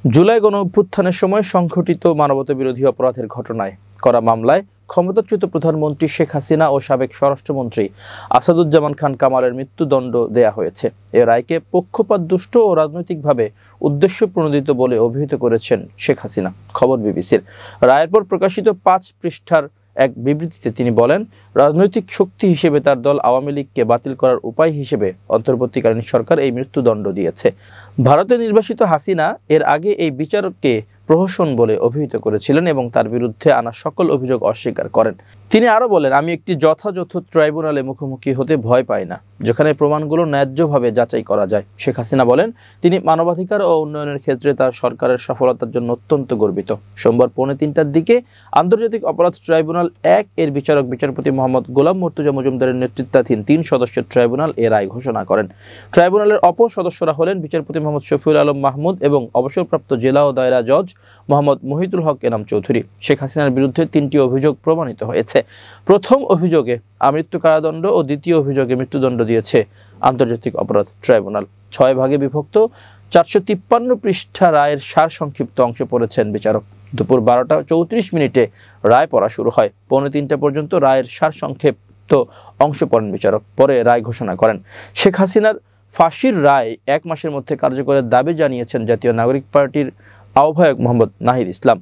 জুলাই গণঅভ্যুত্থানের সময় সংঘটিত মানবতাবিরোধী অপরাধের ঘটনায় করা মামলায় ক্ষমতাচ্যুত প্রধানমন্ত্রী শেখ হাসিনা ও সাবেক স্বরাষ্ট্রমন্ত্রী আসাদুজ্জামান খান কামালের মৃত্যুদণ্ড দেয়া হয়েছে। এ রায়কে পক্ষপাতদুষ্ট ও রাজনৈতিকভাবে উদ্দেশ্যপ্রণোদিত বলে অভিহিত করেছেন শেখ হাসিনা। খবর বিবিসির। রায়ের পর প্রকাশিত 5 পৃষ্ঠার এক বিবৃতিতে তিনি বলেন, রাজনৈতিক শক্তি হিসেবে তার দল আওয়ামী লীগকে বাতিল করার উপায় হিসেবে অন্তর্বর্তীকালীন সরকার এই মৃত্যুদণ্ড দিয়েছে। ভারতে নির্বাসিত হাসিনা এর আগে এই বিচারকে প্রহসন বলে অভিহিত করেছিলেন এবং তার বিরুদ্ধে আনা সকল অভিযোগ অস্বীকার করেন। তিনি আরো বলেন, আমি একটি যথাযথ ট্রাইব্যুনালে মুখোমুখি হতে ভয় পাই না, যেখানে প্রমাণগুলো ন্যায্যভাবে যাচাই করা যায়। শেখ হাসিনা বলেন, তিনি মানবাধিকার ও উন্নয়নের ক্ষেত্রে তার সরকারের সফলতার জন্য অত্যন্ত গর্বিত। সোমবার 2:45টার দিকে আন্তর্জাতিক অপরাধ ট্রাইব্যুনাল 1 এর বিচারক বিচারপতি মোহাম্মদ গোলাম মর্তুজা মজুমদারের নেতৃত্বাধীন 3 সদস্যের ট্রাইব্যুনাল এ রায় ঘোষণা করেন। ট্রাইব্যুনালের অপর সদস্যরা হলেন বিচারপতি মোহাম্মদ শফিউল আলম মাহমুদ এবং অবসরপ্রাপ্ত জেলা ও দায়রা জজ মোহাম্মদ মহিতুল হক এনাম চৌধুরী। শেখ হাসিনার বিরুদ্ধে 3টি অভিযোগ প্রমাণিত হয়েছে। প্রথম অভিযোগে আমৃত্যু কারাদণ্ড ও দ্বিতীয় অভিযোগে মৃত্যুদণ্ড দিয়েছে আন্তর্জাতিক অপরাধ ট্রাইব্যুনাল। 6 ভাগে বিভক্ত 453 পৃষ্ঠা রায়ের সার সংক্ষিপ্ত অংশ পড়েছেন বিচারক। দুপুর 12:34 রায় পড়া শুরু হয়। 2:45 পর্যন্ত রায়ের সার সংক্ষিপ্ত অংশ পড়েন বিচারক। পরে রায় ঘোষণা করেন। শেখ হাসিনার ফাঁসির রায় 1 মাসের মধ্যে কার্যকরের দাবি জানিয়েছেন জাতীয় নাগরিক পার্টির আহ্বায়ক মোহাম্মদ নাহিদ ইসলাম।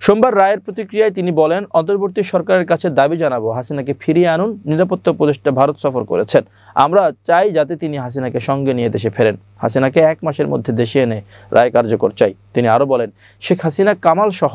সোমবার রায়ের প্রতিক্রিয়ায় তিনি বলেন, অন্তর্বর্তী সরকারের কাছে দাবি জানাবো, হাসিনাকে ফিরিয়ে আনুন। নিরাপত্তা উপদেষ্টা ভারত সফর করেছেন। আমরা চাই যাতে তিনি হাসিনাকে সঙ্গে নিয়ে দেশে ফেরেন। হাসিনাকে 1 মাসের মধ্যে দেশে এনে রায় কার্যকর চাই। তিনি আরো বলেন, শেখ হাসিনা, কামাল সহ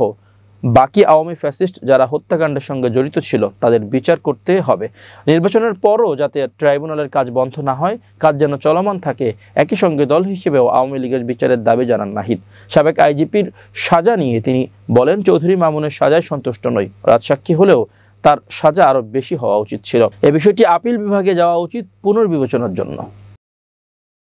বাকি আওয়ামী ফ্যাসিস্ট যারা হত্যাকাণ্ডের সঙ্গে জড়িত ছিল তাদের বিচার করতে হবে। নির্বাচনের পরও যাতে ট্রাইব্যুনালের কাজ বন্ধ না হয়, কাজ যেন চলমান থাকে। একই সঙ্গে দল হিসেবেও আওয়ামী লীগের বিচারের দাবি জানান নাহিদ। সাবেক আইজিপির সাজা নিয়ে তিনি বলেন, চৌধুরী মামুনের সাজায় সন্তুষ্ট নই। রাজসাক্ষী হলেও তার সাজা আরো বেশি হওয়া উচিত ছিল। এ বিষয়টি আপিল বিভাগে যাওয়া উচিত পুনর্বিবেচনার জন্য।